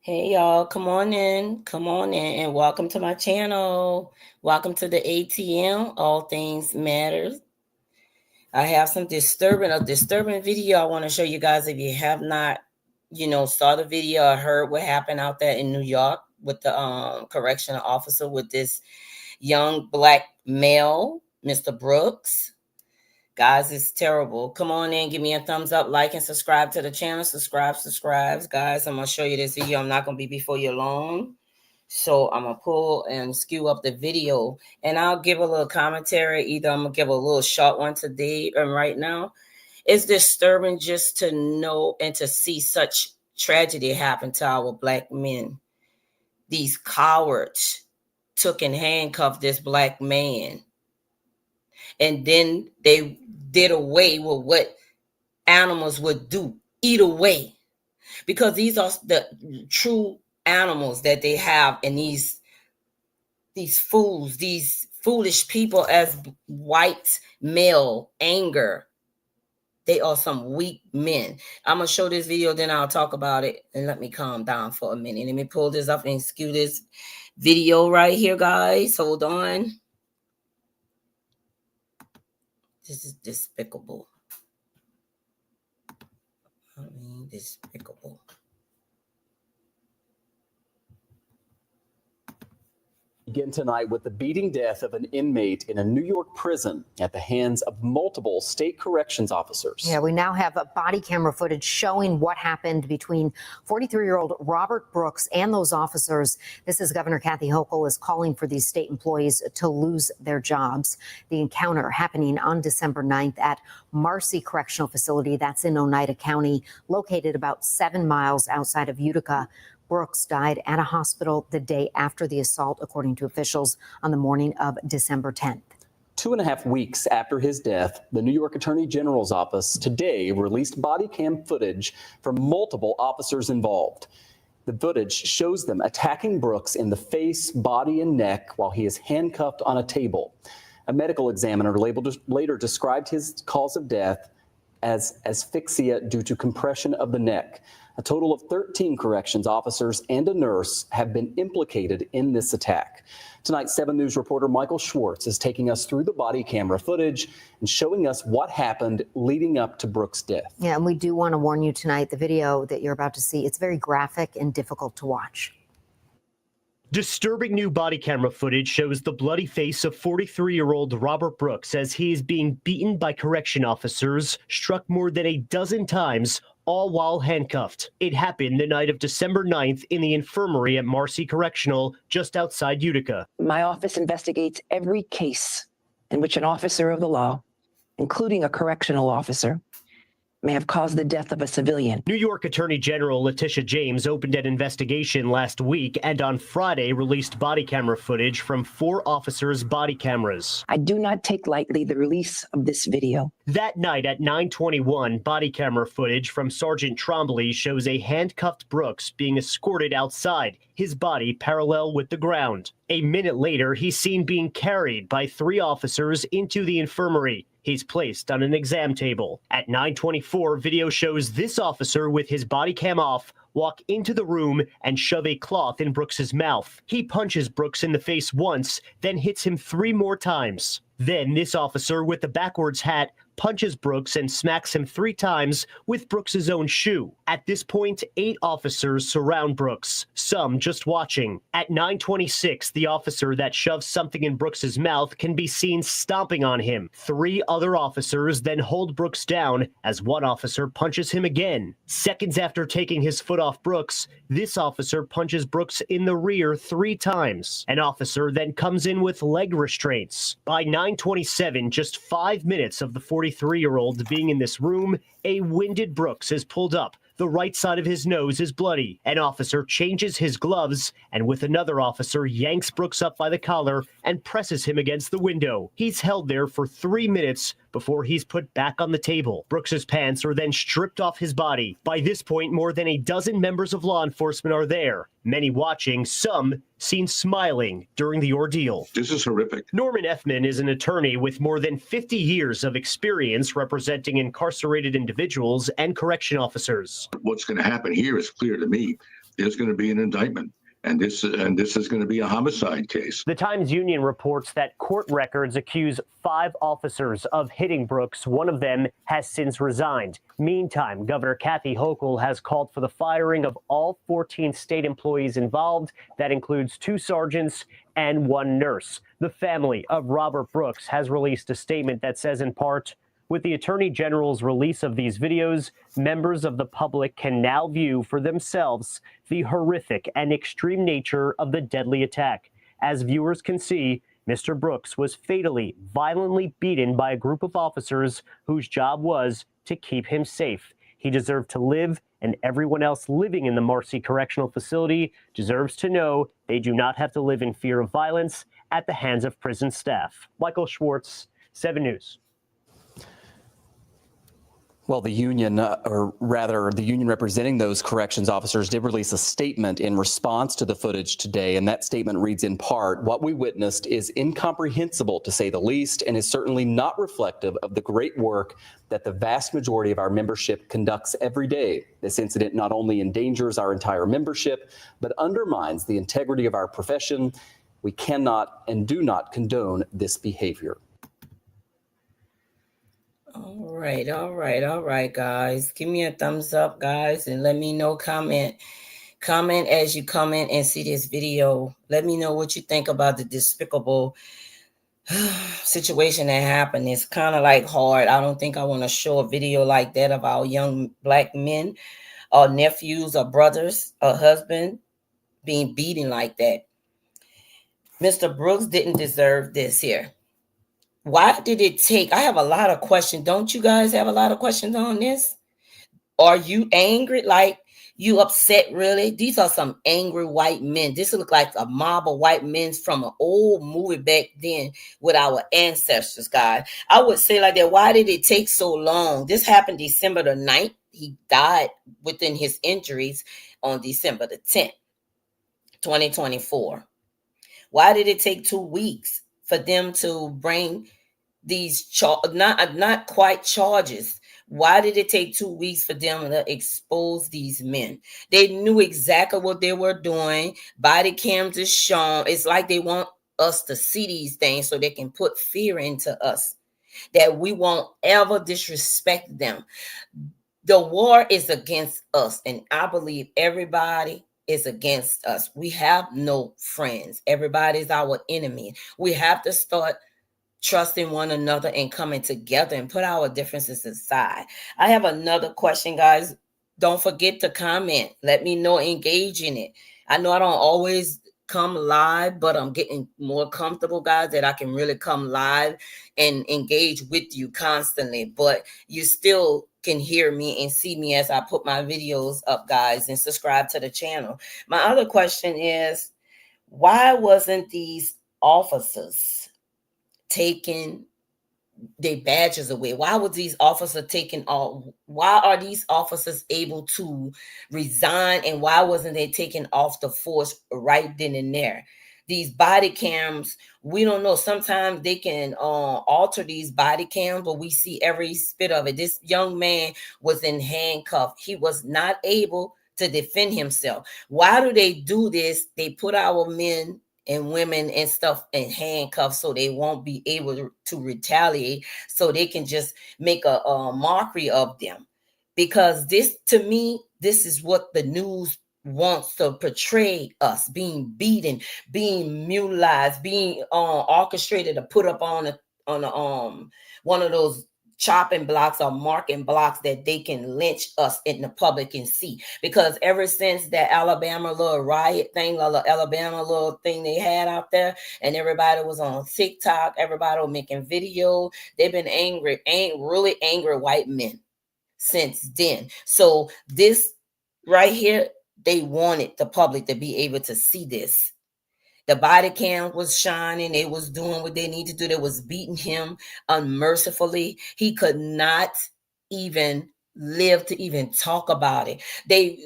Hey y'all, come on in, and welcome to my channel. Welcome to the ATM, All Things Matters. I have a disturbing video I want to show you guys. If you have not, saw the video or heard what happened out there in New York with the correctional officer with this young black male, Mr. Brooks. Guys, it's terrible. Come on in, give me a thumbs up, like, and subscribe to the channel. Subscribe. Guys, I'm going to show you this video. I'm not going to be before you long. So I'm going to pull and skew up the video. And I'll give a little commentary. Either I'm going to give a little short one today and right now. It's disturbing just to know and to see such tragedy happen to our black men. These cowards took and handcuffed this black man. And then they did away with what animals would do, eat away. Because these are the true animals that they have in these fools, these foolish people as white male anger. They are some weak men. I'm going to show this video, then I'll talk about it. And let me calm down for a minute. Let me pull this up and skew this video right here, guys. Hold on. This is despicable. Despicable. Begin tonight with the beating death of an inmate in a New York prison at the hands of multiple state corrections officers. Yeah, we now have body camera footage showing what happened between 43-year-old Robert Brooks and those officers. This is Governor Kathy Hochul is calling for these state employees to lose their jobs. The encounter happening on December 9th at Marcy Correctional Facility. That's in Oneida County, located about 7 miles outside of Utica. Brooks died at a hospital the day after the assault, according to officials, on the morning of December 10th. 2.5 weeks after his death, the New York Attorney General's office today released body cam footage from multiple officers involved. The footage shows them attacking Brooks in the face, body, and neck while he is handcuffed on a table. A medical examiner later described his cause of death as asphyxia due to compression of the neck. A total of 13 corrections officers and a nurse have been implicated in this attack. Tonight, 7 News reporter Michael Schwartz is taking us through the body camera footage and showing us what happened leading up to Brooks' death. Yeah, and we do want to warn you tonight, the video that you're about to see, it's very graphic and difficult to watch. Disturbing new body camera footage shows the bloody face of 43-year-old Robert Brooks as he is being beaten by correction officers, struck more than a dozen times, all while handcuffed. It happened the night of December 9th in the infirmary at Marcy Correctional, just outside Utica. My office investigates every case in which an officer of the law, including a correctional officer, may have caused the death of a civilian. New York Attorney General Letitia James opened an investigation last week and on Friday released body camera footage from 4 officers' body cameras. I do not take lightly the release of this video. That night at 9:21, body camera footage from Sergeant Trombley shows a handcuffed Brooks being escorted outside, his body parallel with the ground. A minute later, he's seen being carried by 3 officers into the infirmary. He's placed on an exam table. At 9:24, video shows this officer with his body cam off walk into the room and shove a cloth in Brooks's mouth. He punches Brooks in the face once, then hits him 3 more times. Then this officer with the backwards hat punches Brooks and smacks him 3 times with Brooks's own shoe. At this point, 8 officers surround Brooks, some just watching. At 9:26, the officer that shoves something in Brooks's mouth can be seen stomping on him. 3 other officers then hold Brooks down as one officer punches him again. Seconds after taking his foot off Brooks, this officer punches Brooks in the rear 3 times. An officer then comes in with leg restraints. By 9:27, just 5 minutes of the 43-year-old being in this room, a winded Brooks is pulled up. The right side of his nose is bloody. An officer changes his gloves and with another officer yanks Brooks up by the collar and presses him against the window. He's held there for 3 minutes before he's put back on the table. Brooks's pants are then stripped off his body. By this point, more than a dozen members of law enforcement are there, many watching, some seen smiling during the ordeal. This is horrific. Norman Effman is an attorney with more than 50 years of experience representing incarcerated individuals and correction officers. What's going to happen here is clear to me. there's going to be an indictment. And this is going to be a homicide case. The Times-Union reports that court records accuse 5 officers of hitting Brooks. One of them has since resigned. Meantime, Governor Kathy Hochul has called for the firing of all 14 state employees involved. That includes 2 sergeants and 1 nurse. The family of Robert Brooks has released a statement that says, in part, with the Attorney General's release of these videos, members of the public can now view for themselves the horrific and extreme nature of the deadly attack. As viewers can see, Mr. Brooks was fatally, violently beaten by a group of officers whose job was to keep him safe. He deserved to live, and everyone else living in the Marcy Correctional Facility deserves to know they do not have to live in fear of violence at the hands of prison staff. Michael Schwartz, 7 News. Well, the union, or rather the union representing those corrections officers, did release a statement in response to the footage today. And that statement reads in part, "What we witnessed is incomprehensible, to say the least, and is certainly not reflective of the great work that the vast majority of our membership conducts every day. This incident not only endangers our entire membership, but undermines the integrity of our profession. We cannot and do not condone this behavior." All right, guys. Give me a thumbs up, guys, and let me know. Comment as you comment and see this video. Let me know what you think about the despicable situation that happened. It's kind of like hard. I don't think I want to show a video like that of our young black men or nephews or brothers or husband being beaten like that. Mr. Brooks didn't deserve this here. Why did it take? I have a lot of questions. Don't you guys have a lot of questions on this? Are you angry? Like, you upset, really? These are some angry white men. This looks like a mob of white men from an old movie back then with our ancestors, guys. I would say like that. Why did it take so long? This happened December the 9th. He died within his injuries on December the 10th, 2024. Why did it take 2 weeks for them to bring these not quite charges? Why did it take 2 weeks for them to expose these men? They knew exactly what they were doing. Body cams is shown. It's like they want us to see these things so they can put fear into us that we won't ever disrespect them. The war is against us, and I believe everybody is against us. We have no friends. Everybody is our enemy. We have to start trusting one another and coming together and put our differences aside. I have another question, guys. Don't forget to comment. Let me know, engage in it. I know I don't always come live, but I'm getting more comfortable, guys, that I can really come live and engage with you constantly. But you still can hear me and see me as I put my videos up, guys, and subscribe to the channel. My other question is, why wasn't these officers taking their badges away? Why were these officers taking off? Why are these officers able to resign, and why wasn't they taking off the force right then and there? These body cams, we don't know. Sometimes they can alter these body cams, but we see every spit of it. This young man was in handcuffs. He was not able to defend himself. Why do they do this? They put our men and women and stuff in handcuffs so they won't be able to retaliate, so they can just make a mockery of them. Because this, to me, this is what the news wants to portray us: being beaten, being mutilized, being orchestrated to put up on one of those chopping blocks or marking blocks that they can lynch us in the public and see. Because ever since that Alabama little riot thing, Alabama little thing they had out there, and everybody was on TikTok, everybody was making video, they've been really angry white men since then. So this right here, they wanted the public to be able to see this. The body cam was shining. They was doing what they need to do. They was beating him unmercifully. He could not even live to even talk about it.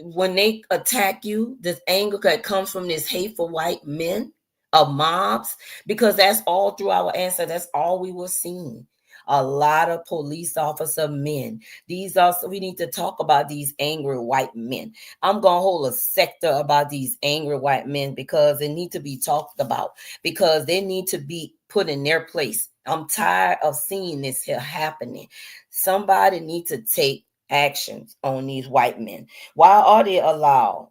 When they attack you, this anger that comes from this hateful white men of mobs, because that's all through our ancestors. That's all we were seeing. A lot of police officer men. We need to talk about these angry white men. I'm going to hold a sector about these angry white men because they need to be talked about, because they need to be put in their place. I'm tired of seeing this here happening. Somebody needs to take actions on these white men. Why are they allowed?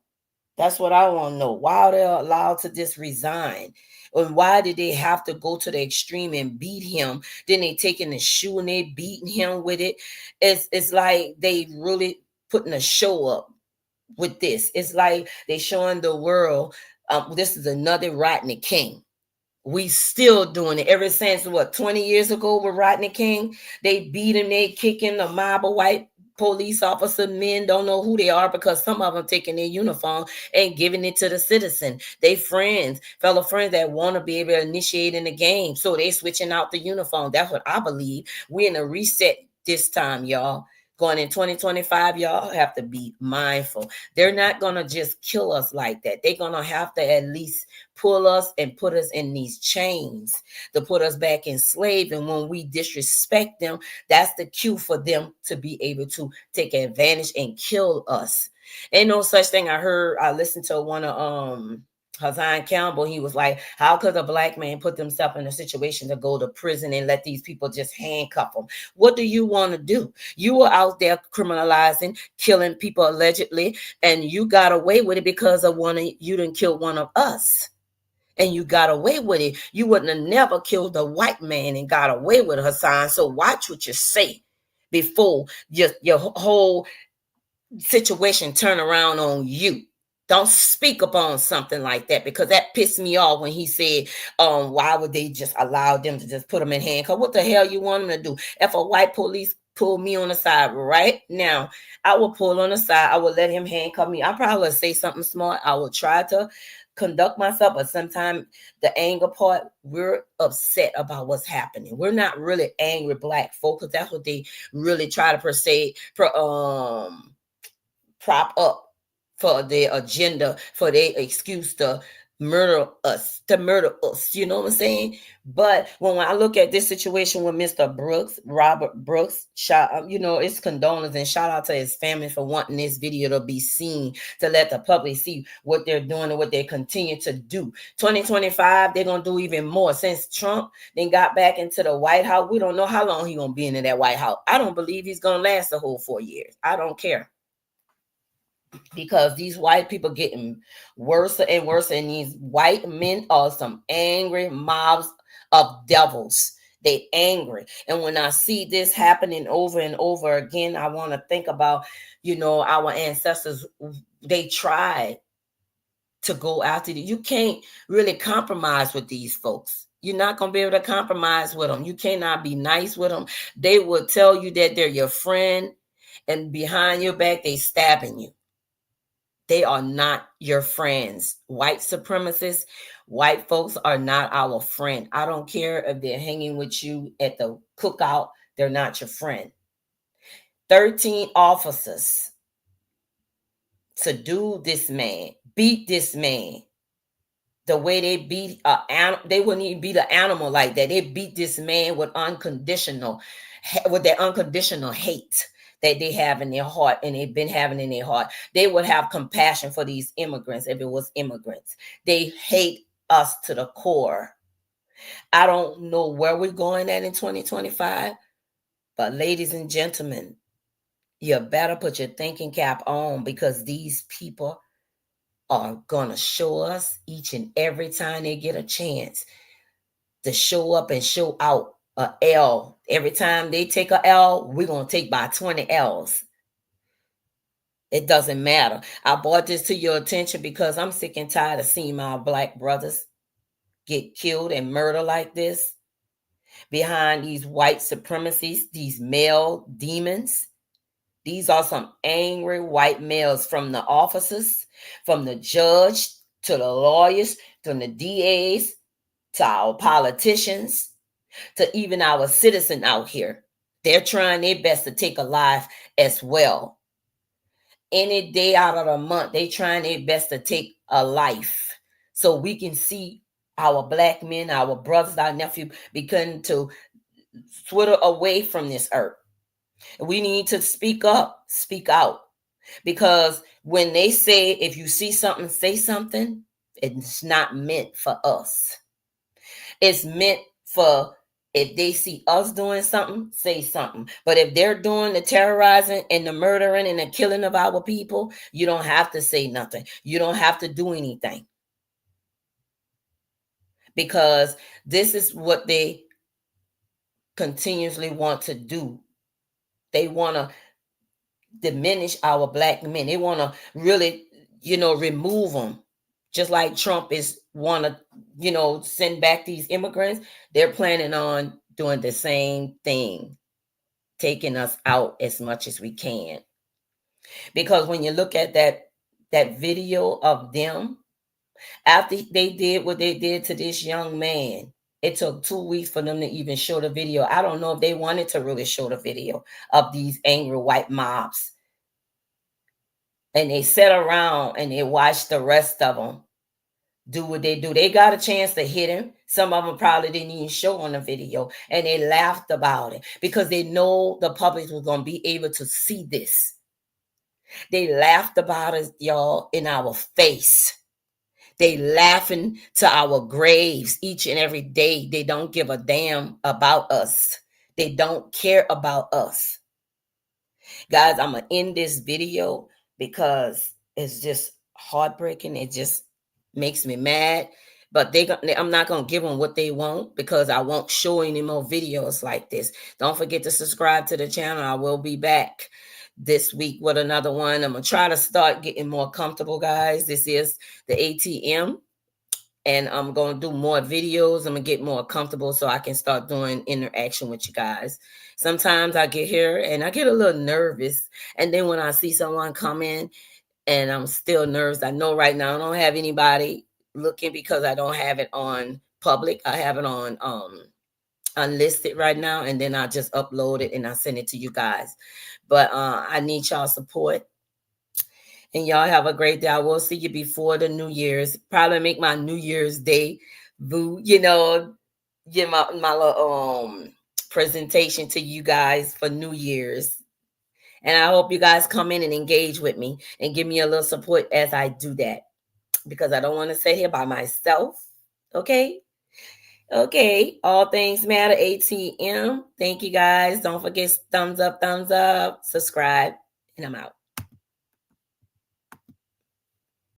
That's what I want to know. Why are they allowed to just resign? And why did they have to go to the extreme and beat him? Then they taking the shoe and they beating him with it. It's like they really putting a show up with this. It's like they showing the world this is another Rodney King. We still doing it ever since 20 years ago with Rodney King. They beat him, they kicking the mob of white police officer men, don't know who they are because some of them taking their uniform and giving it to the citizen. They friends, fellow friends that want to be able to initiate in the game. So they switching out the uniform. That's what I believe. We're in a reset this time, y'all. Going in 2025, y'all have to be mindful. They're not going to just kill us like that. They're going to have to at least pull us and put us in these chains to put us back enslaved. And when we disrespect them, that's the cue for them to be able to take advantage and kill us. Ain't no such thing. I listened to one of Hassan Campbell. He was like, how could a black man put himself in a situation to go to prison and let these people just handcuff him? What do you want to do? You were out there criminalizing, killing people allegedly, and you got away with it because of you didn't kill one of us. And you got away with it. You wouldn't have never killed a white man and got away with it, Hassan. So watch what you say before your whole situation turn around on you. Don't speak upon something like that, because that pissed me off when he said, why would they just allow them to just put them in handcuffs? What the hell you want them to do? If a white police pull me on the side right now, I will pull on the side. I will let him handcuff me. I probably would say something smart. I will try to conduct myself, but sometimes the anger part, we're upset about what's happening. We're not really angry black folk, because that's what they really try to prop up for their agenda, for their excuse to murder us, you know what I'm saying? But when I look at this situation with Mr. Brooks, Robert Brooks, it's condolence and shout out to his family for wanting this video to be seen, to let the public see what they're doing and what they continue to do. 2025, they're going to do even more. Since Trump then got back into the White House, we don't know how long he's going to be in that White House. I don't believe he's going to last the whole 4 years. I don't care. Because these white people getting worse and worse, and these white men are some angry mobs of devils. They angry. And when I see this happening over and over again, I want to think about, our ancestors. They tried to go after you. You can't really compromise with these folks. You're not going to be able to compromise with them. You cannot be nice with them. They will tell you that they're your friend, and behind your back, they stabbing you. They are not your friends. White supremacists, white folks are not our friend. I don't care if they're hanging with you at the cookout. They're not your friend. 13 officers to do this man, beat this man. The way they beat they wouldn't even beat an animal like that. They beat this man with their unconditional hate that they have in their heart, and they've been having in their heart. They would have compassion for these immigrants if it was immigrants. They hate us to the core. I don't know where we're going at in 2025, but ladies and gentlemen, you better put your thinking cap on, because these people are going to show us each and every time they get a chance to show up and show out a L. Every time they take a L, we're going to take by 20 L's. It doesn't matter. I brought this to your attention because I'm sick and tired of seeing my black brothers get killed and murdered like this behind these white supremacies, these male demons. These are some angry white males, from the officers, from the judge, to the lawyers, from the DAs, to our politicians, to even our citizen out here. They're trying their best to take a life as well. Any day out of the month, they trying their best to take a life, so we can see our black men, our brothers, our nephews begin to swivel away from this earth. We need to speak up, speak out. Because when they say, if you see something, say something, it's not meant for us. It's meant for, if they see us doing something, say something. But if they're doing the terrorizing and the murdering and the killing of our people, you don't have to say nothing. You don't have to do anything. Because this is what they continuously want to do. They want to diminish our black men. They want to really, remove them. Just like Trump is want to, send back these immigrants. They're planning on doing the same thing, taking us out as much as we can. Because when you look at that video of them, after they did what they did to this young man, it took 2 weeks for them to even show the video. I don't know if they wanted to really show the video of these angry white mobs. And they sat around and they watched the rest of them do what they do. They got a chance to hit him. Some of them probably didn't even show on the video. And they laughed about it because they know the public was going to be able to see this. They laughed about it, y'all, in our face. They laughing to our graves each and every day. They don't give a damn about us. They don't care about us. Guys, I'm going to end this video because it's just heartbreaking. It just makes me mad. But I'm not going to give them what they want because I won't show any more videos like this. Don't forget to subscribe to the channel. I will be back this week with another one. I'm going to try to start getting more comfortable, guys. This is the ATM. And I'm going to do more videos. I'm going to get more comfortable so I can start doing interaction with you guys. Sometimes I get here and I get a little nervous. And then when I see someone come in and I'm still nervous, I know right now I don't have anybody looking because I don't have it on public. I have it on unlisted right now. And then I just upload it and I send it to you guys. But I need y'all support. And y'all have a great day. I will see you before the New Year's. Probably make my New Year's Day, give my little presentation to you guys for New Year's. And I hope you guys come in and engage with me and give me a little support as I do that. Because I don't want to sit here by myself. Okay? Okay. All things matter, ATM. Thank you guys. Don't forget thumbs up, subscribe, and I'm out.